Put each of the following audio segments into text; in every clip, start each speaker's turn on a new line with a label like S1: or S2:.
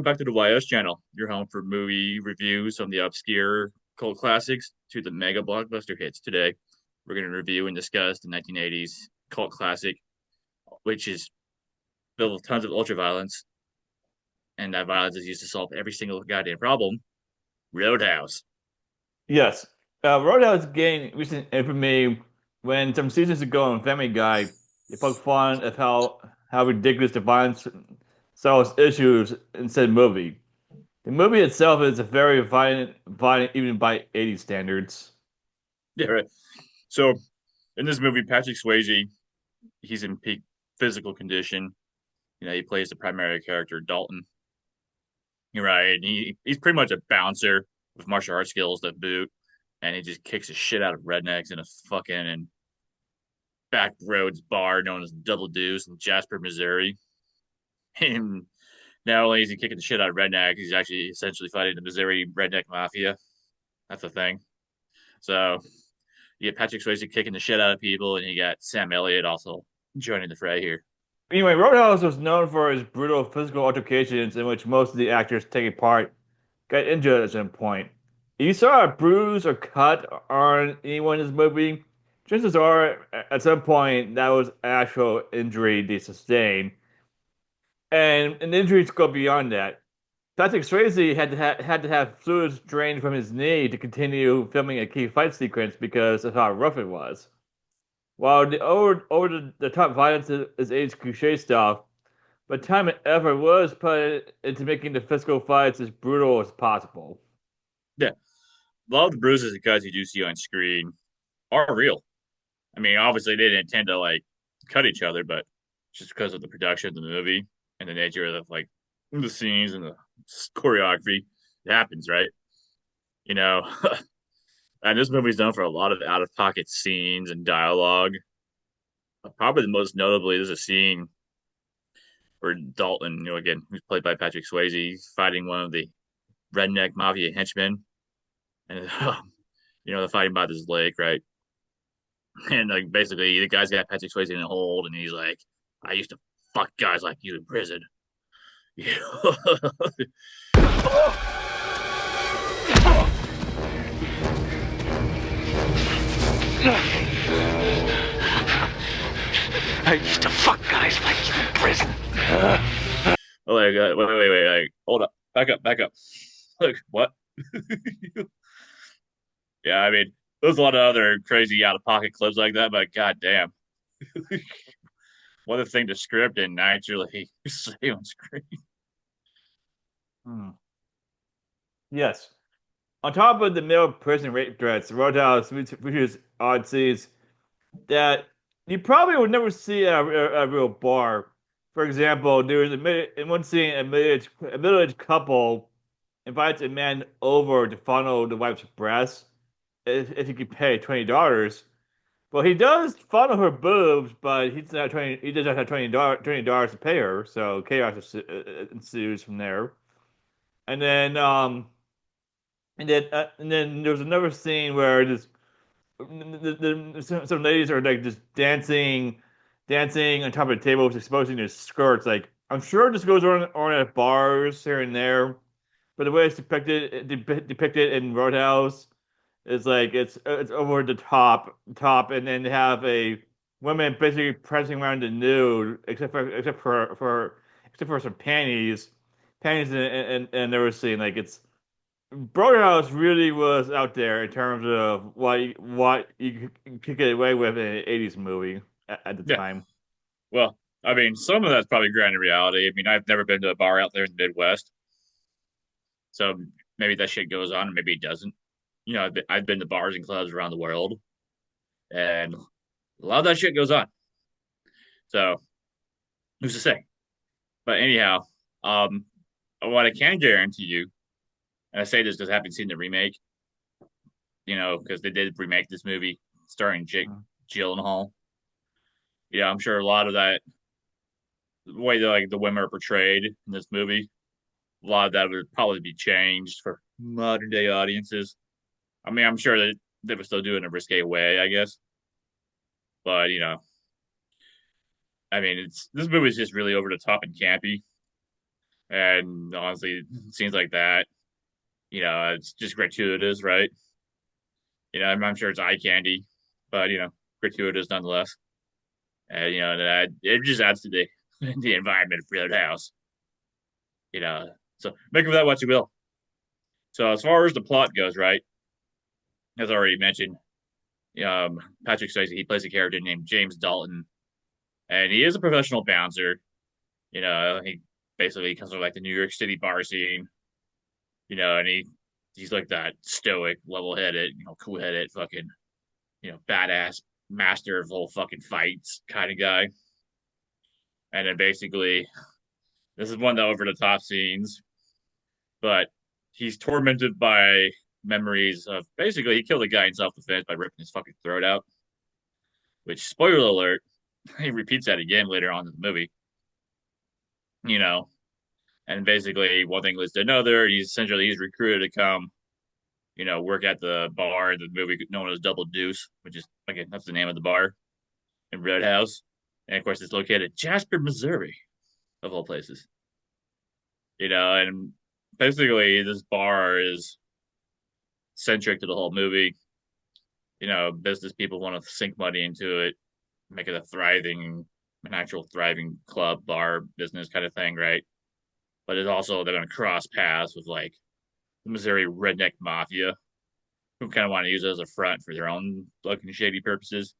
S1: back to the YS channel. Your home for movie reviews from the obscure cult classics to the mega blockbuster hits. Today, we're going to review and discuss the 1980s cult classic, which is filled with tons of ultra violence, and that violence is used to solve every single goddamn problem. Roadhouse.
S2: Yes. Roadhouse gained recent infamy when some seasons ago on Family Guy, they poked fun at how ridiculous the violence solves issues in said movie. The movie itself is a very violent even by 80s standards.
S1: Yeah, right. So, in this movie, Patrick Swayze, he's in peak physical condition. He plays the primary character, Dalton. You're right. And he's pretty much a bouncer with martial arts skills to boot, and he just kicks the shit out of rednecks in a fucking and back roads bar known as Double Deuce in Jasper, Missouri. And not only is he kicking the shit out of rednecks, he's actually essentially fighting the Missouri redneck mafia. That's the thing. So you get Patrick Swayze kicking the shit out of people, and you got Sam Elliott also joining the fray here.
S2: Anyway, Roadhouse was known for his brutal physical altercations in which most of the actors taking part got injured at some point. If you saw a bruise or cut on anyone in this movie, chances are at some point that was actual injury they sustained. And injuries go beyond that. Patrick Swayze had to have fluids drained from his knee to continue filming a key fight sequence because of how rough it was. While the over the top violence is age cliche stuff, but time and effort was put into making the physical fights as brutal as possible.
S1: Yeah, a lot of the bruises and cuts you do see on screen are real. I mean, obviously they didn't intend to like cut each other, but just because of the production of the movie and the nature of the scenes and the choreography, it happens, right? You know, and this movie's known for a lot of out of pocket scenes and dialogue. Probably the most notably, there's a scene where Dalton, again, who's played by Patrick Swayze, he's fighting one of the redneck mafia henchmen, and they're fighting by this lake, right? And like basically, the guy's got Patrick Swayze in a hold, and he's like, "I used to fuck guys like you in prison." You know?
S3: I used to fuck guys like you in prison.
S1: Oh my god! Wait! Like, hold up! Back up! Like what? Yeah, I mean, there's a lot of other crazy out of pocket clips like that, but goddamn, what a thing to script and actually say on screen.
S2: Hmm. Yes. On top of the male prison rape threats, Roadhouse features odd scenes that you probably would never see at a real bar. For example, there was in one scene, a middle-aged couple invites a man over to fondle the wife's breasts if he could pay $20. Well, he does fondle her boobs, but he does not have $20 to pay her, so chaos ensues from there. And then and then there was another scene where just some ladies are like just dancing on top of the tables, exposing their skirts. Like I'm sure this goes on at bars here and there, but the way it's depicted in Roadhouse is like it's over the top, and then they have a woman basically prancing around the nude, except for some panties, and they were seeing like it's. Roadhouse really was out there in terms of what you could get away with in an 80s movie at the
S1: Yeah,
S2: time.
S1: well, I mean, some of that's probably grounded in reality. I mean, I've never been to a bar out there in the Midwest, so maybe that shit goes on, and maybe it doesn't. I've been to bars and clubs around the world, and a lot of that shit goes on. So who's to say? But anyhow, um, what I can guarantee you, and I say this because I haven't seen the remake, because they did remake this movie starring Jake Gyllenhaal. Yeah, I'm sure a lot of that the way that like the women are portrayed in this movie, a lot of that would probably be changed for modern day audiences. I mean, I'm sure that they would still do it in a risque way, I guess. But I mean, it's this movie is just really over the top and campy. And honestly, scenes like that, it's just gratuitous, right? I'm sure it's eye candy, but gratuitous nonetheless. And that it just adds to the the environment of Roadhouse. You know, so make of that what you will. So as far as the plot goes, right, as I already mentioned, Patrick Swayze he plays a character named James Dalton, and he is a professional bouncer. He basically comes from like the New York City bar scene. And he's like that stoic, level-headed, cool-headed, fucking, badass master of all fucking fights kind of guy. And then basically, this is one of the over-the-top scenes, but he's tormented by memories of basically he killed a guy in self-defense by ripping his fucking throat out. Which, spoiler alert, he repeats that again later on in the movie. You know, and basically one thing leads to another. He's recruited to come, work at the bar in the movie known as Double Deuce, which is again that's the name of the bar in Roadhouse. And of course, it's located in Jasper, Missouri, of all places. And basically this bar is centric to the whole movie. Business people want to sink money into it, make it an actual thriving club, bar, business kind of thing, right? But it's also they're going to cross paths with like the Missouri redneck mafia, who kind of want to use it as a front for their own fucking shady purposes.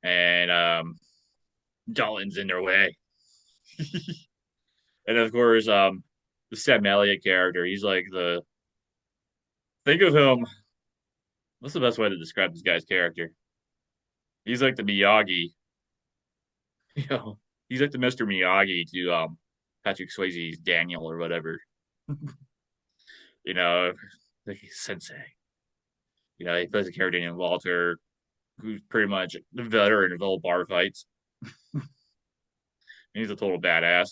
S1: And Dalton's in their way. And of course, the Sam Elliott character, he's like think of him. What's the best way to describe this guy's character? He's like the Miyagi, you know, he's like the Mr. Miyagi to Patrick Swayze's Daniel or whatever, you know, like sensei. He plays a character named Walter, who's pretty much the veteran of all bar fights. He's a total badass,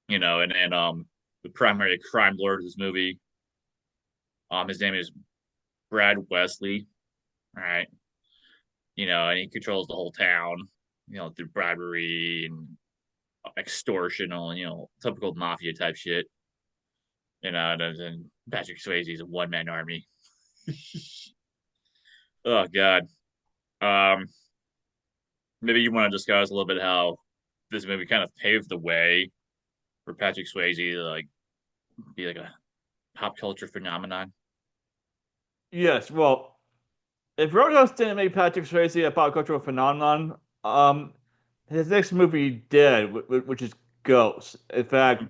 S1: and the primary crime lord of this movie, his name is Brad Wesley, all right, and he controls the whole town, through bribery and extortion, typical mafia type shit, and Patrick Swayze is a one man army. Oh God. Um, Maybe you want to discuss a little bit how this movie kind of paved the way for Patrick Swayze to like be like a pop culture phenomenon.
S2: Yes, well, if Roadhouse didn't make Patrick Swayze a pop cultural phenomenon, his next movie did, which is Ghost. In fact,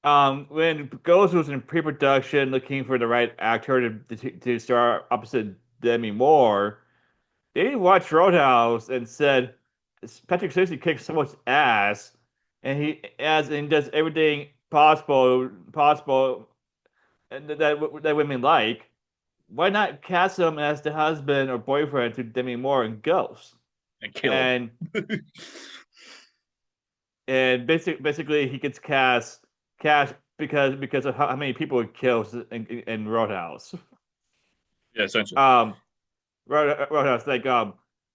S2: when Ghost was in pre-production, looking for the right actor to star opposite Demi Moore, they watched Roadhouse and said Patrick Swayze kicks so much ass, and does everything possible that women like. Why not cast him as the husband or boyfriend to Demi Moore in Ghost?
S1: And kill
S2: And
S1: him.
S2: basically he gets cast because of how many people it kills in Roadhouse.
S1: Yeah, essentially.
S2: Um, Roadhouse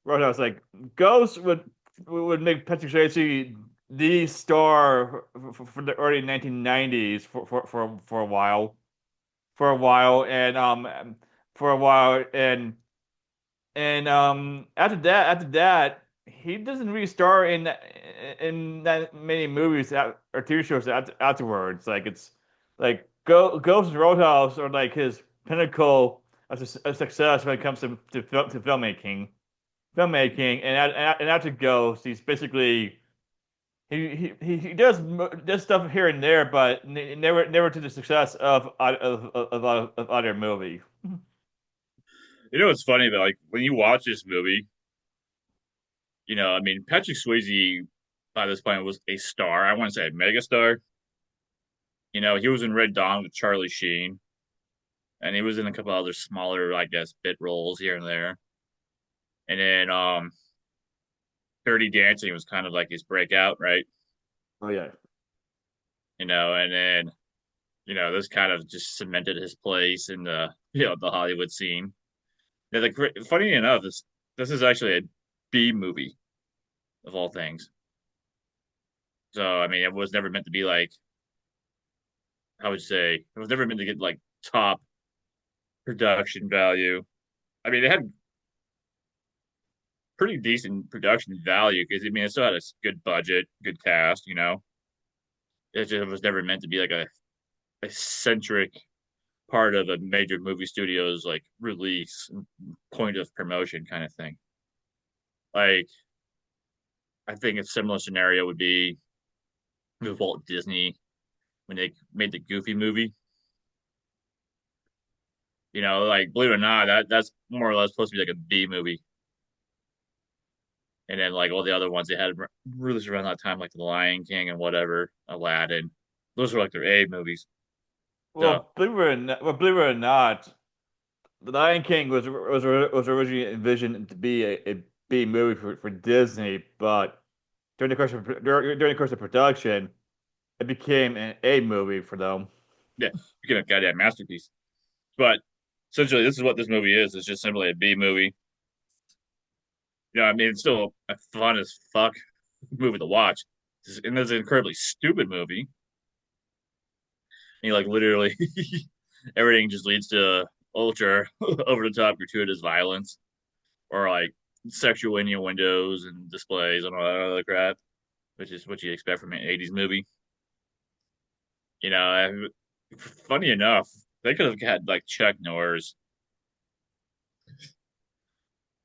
S2: Roadhouse like Ghost would make Patrick Swayze the star for the early 1990s for a while for a while and after that he doesn't really star in that many movies or TV shows afterwards. Like it's like Ghost and Roadhouse are like his pinnacle of success when it comes to filmmaking, and after Ghost he's basically he does stuff here and there, but never to the success of other movie.
S1: It's funny that like when you watch this movie, I mean Patrick Swayze by this point was a star. I want to say a megastar. He was in Red Dawn with Charlie Sheen, and he was in a couple other smaller, I guess, bit roles here and there. And then Dirty Dancing was kind of like his breakout, right?
S2: Oh yeah.
S1: And then this kind of just cemented his place in the the Hollywood scene. Yeah, funny enough, this is actually a B movie of all things. So I mean, it was never meant to be like I would say it was never meant to get like top production value. I mean, it had pretty decent production value because I mean, it still had a good budget, good cast. It just was never meant to be like a centric part of a major movie studio's like release point of promotion kind of thing. Like I think a similar scenario would be with Walt Disney when they made the Goofy movie. Like believe it or not, that's more or less supposed to be like a B movie. And then like all the other ones they had released around that time, like The Lion King and whatever, Aladdin. Those were like their A movies. So
S2: Believe it or not, The Lion King was originally envisioned to be a B movie for Disney, but during the course of production, it became an A movie for them.
S1: yeah, became a goddamn masterpiece. But essentially, this is what this movie is. It's just simply a B movie. I mean, it's still a fun as fuck movie to watch. And it's an incredibly stupid movie. And like literally everything just leads to ultra over the top gratuitous violence or like sexual innuendos and displays and all that other crap, which is what you expect from an 80s movie. You know, funny enough, they could have had like Chuck Norris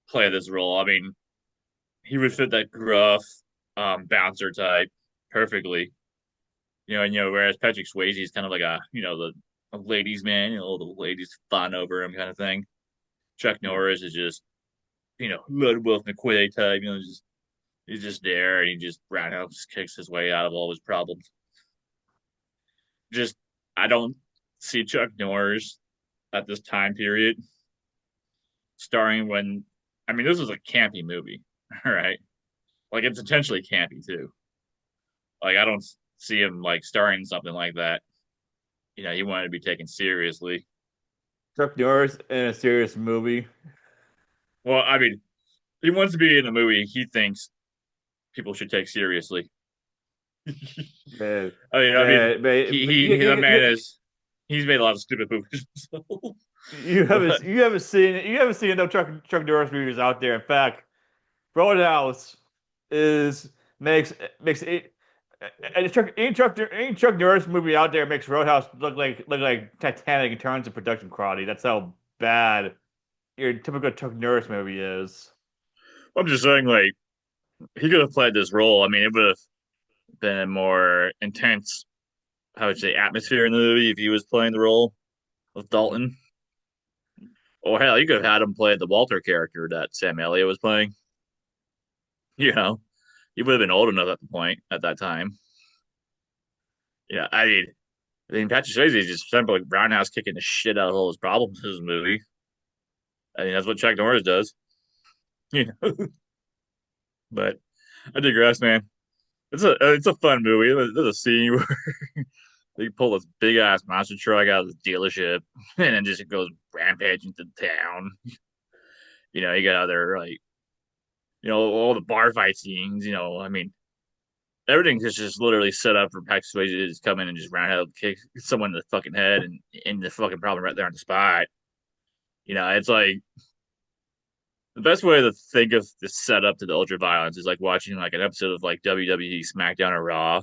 S1: play this role. I mean, he would fit that gruff bouncer type perfectly. Whereas Patrick Swayze is kind of like a ladies' man, the ladies fawn over him kind of thing. Chuck Norris is just, Ludwig McQuay type, just he's just there and he just roundhouse kicks his way out of all his problems. Just I don't see Chuck Norris at this time period starring when I mean this was a campy movie, all right? Like it's intentionally campy too. Like I don't see him like starring in something like that. He wanted to be taken seriously.
S2: Chuck Norris in a serious movie.
S1: Well, I mean, he wants to be in a movie he thinks people should take seriously.
S2: Man,
S1: I mean,
S2: man,
S1: that man is he's made a lot of stupid movies. But
S2: you haven't seen enough Chuck Norris movies out there. In fact, Roadhouse is makes it. And any Chuck Norris movie out there makes Roadhouse look like Titanic in terms of production quality. That's how bad your typical Chuck Norris movie is.
S1: I'm just saying, like he could have played this role. I mean, it would have been a more intense, how would you say, atmosphere in the movie if he was playing the role of Dalton. Or hell, you could have had him play the Walter character that Sam Elliott was playing. You know, he would have been old enough at the point at that time. Yeah, I mean, Patrick Swayze is just simply roundhouse kicking the shit out of all his problems in his movie. I mean, that's what Chuck Norris does. You know, but I digress, man. It's a fun movie. There's a scene where they pull this big ass monster truck out of the dealership, and then just goes rampaging to town. You got other like all the bar fight scenes. I mean everything's just literally set up for Patrick Swayze to just come in and just roundhouse kick someone in the fucking head and end the fucking problem right there on the spot. It's like the best way to think of the setup to the ultra violence is like watching like an episode of like WWE SmackDown or Raw.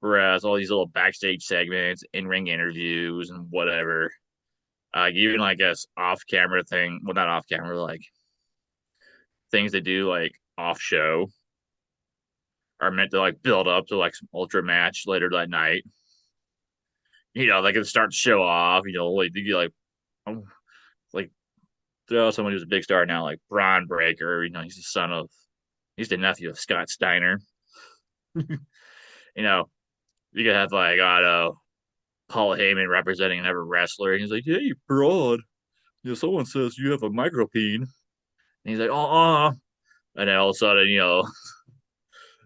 S1: Whereas all these little backstage segments, in ring interviews, and whatever, even like guess off camera thing, well, not off camera, like things they do like off show are meant to like build up to like some ultra match later that night. They can start to show off, like you like, oh, like throw someone who's a big star now, like Braun Breaker. He's the nephew of Scott Steiner. you know, you could have like, I don't know, Paul Heyman representing another wrestler. And he's like, hey, broad, someone says you have a micropene. And he's like, and then all of a sudden,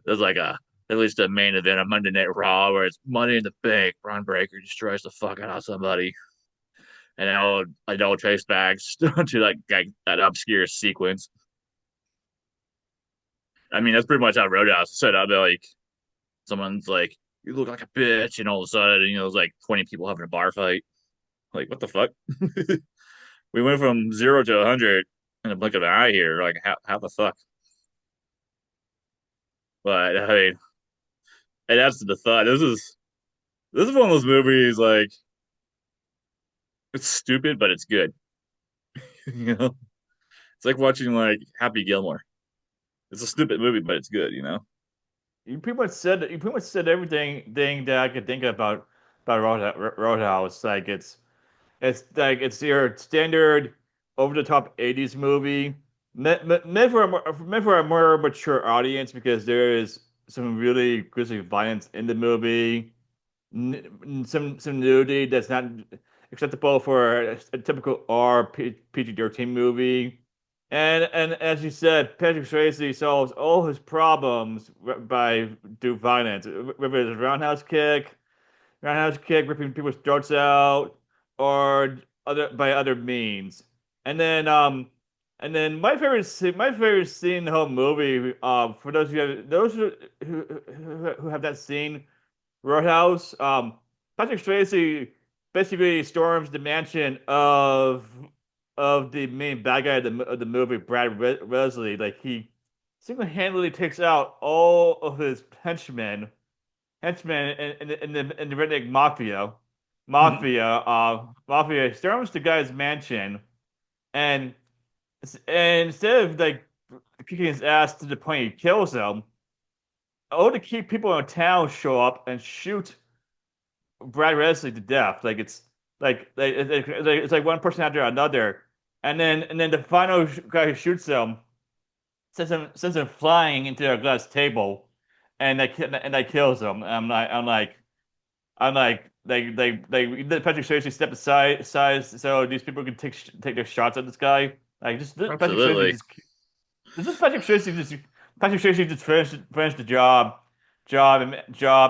S1: there's like at least a main event of Monday Night Raw where it's Money in the Bank. Braun Breaker destroys the fuck out of somebody. And I don't trace back to that obscure sequence. I mean, that's pretty much how Roadhouse is set up. Like, someone's like, "You look like a bitch," and all of a sudden, there's like 20 people having a bar fight. Like, what the fuck? We went from 0 to 100 in a blink of an eye here. Like, how the fuck? But I mean, it adds to the thought. This is one of those movies like it's stupid, but it's good. you know, it's like watching like Happy Gilmore. It's a stupid movie, but it's good.
S2: You pretty much said everything thing that I could think about Roadhouse. Like it's your standard over the top 80s movie. Meant for a more mature audience because there is some really grisly violence in the movie. Some nudity that's not acceptable for a typical PG-13 movie. And as you said, Patrick Swayze solves all his problems by do violence, whether it's a roundhouse kick, ripping people's throats out, or other means. And then um my favorite scene in the whole movie, for those who have not seen Roadhouse. Patrick Swayze basically storms the mansion of the main bad guy of the movie, Wesley. Like he single-handedly takes out all of his henchmen in the redneck mafia storms the guy's mansion, and and instead of like kicking his ass to the point he kills him, all the key people in town show up and shoot Brad Wesley to death. It's like one person after another, and then the final guy who shoots him sends him flying into a glass table, and that kills him. Let Patrick Swayze step aside so these people can take their shots at this guy. Like just Patrick Swayze
S1: Absolutely.
S2: just Patrick Swayze just finish the job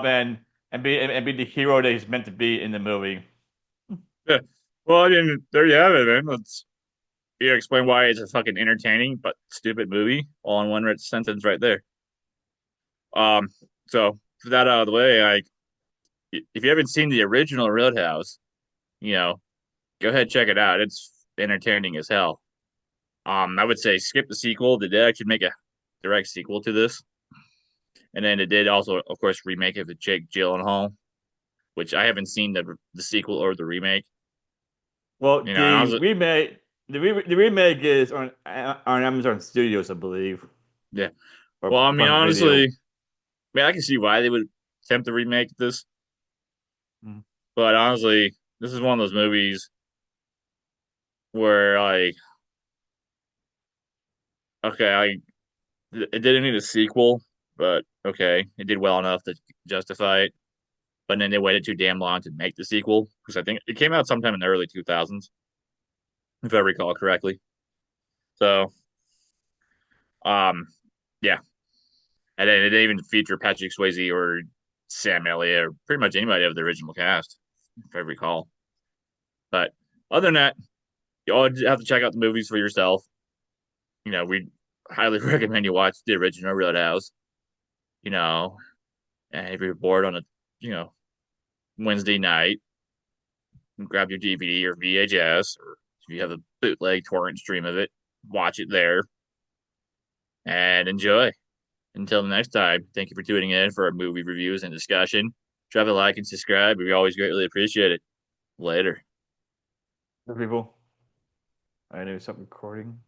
S2: and be the hero that he's meant to be in the movie.
S1: Yeah. Well, I mean, there you have it, man. Let's you explain why it's a fucking entertaining but stupid movie all in one sentence right there. Um, so for that out of the way, like if you haven't seen the original Roadhouse, you know, go ahead and check it out. It's entertaining as hell. I would say skip the sequel. They did actually make a direct sequel to this, and then it did also, of course, remake it with Jake Gyllenhaal, which I haven't seen the sequel or the remake.
S2: Well,
S1: And I was
S2: the remake is on Amazon Studios, I believe,
S1: yeah.
S2: or
S1: Well, I mean,
S2: Prime
S1: honestly,
S2: Video.
S1: I can see why they would attempt to remake this,
S2: Mm.
S1: but honestly, this is one of those movies where like, okay, it didn't need a sequel, but okay, it did well enough to justify it. But then they waited too damn long to make the sequel because I think it came out sometime in the early 2000s, if I recall correctly. So, um, yeah, and then it didn't even feature Patrick Swayze or Sam Elliott or pretty much anybody of the original cast, if I recall. But other than that, you all have to check out the movies for yourself. We highly recommend you watch the original Roadhouse. You know, and if you're bored on a you know Wednesday night, grab your DVD or VHS, or if you have a bootleg torrent stream of it, watch it there and enjoy. Until the next time, thank you for tuning in for our movie reviews and discussion. Drop a like and subscribe. We always greatly appreciate it. Later.
S2: The people. I knew stop recording.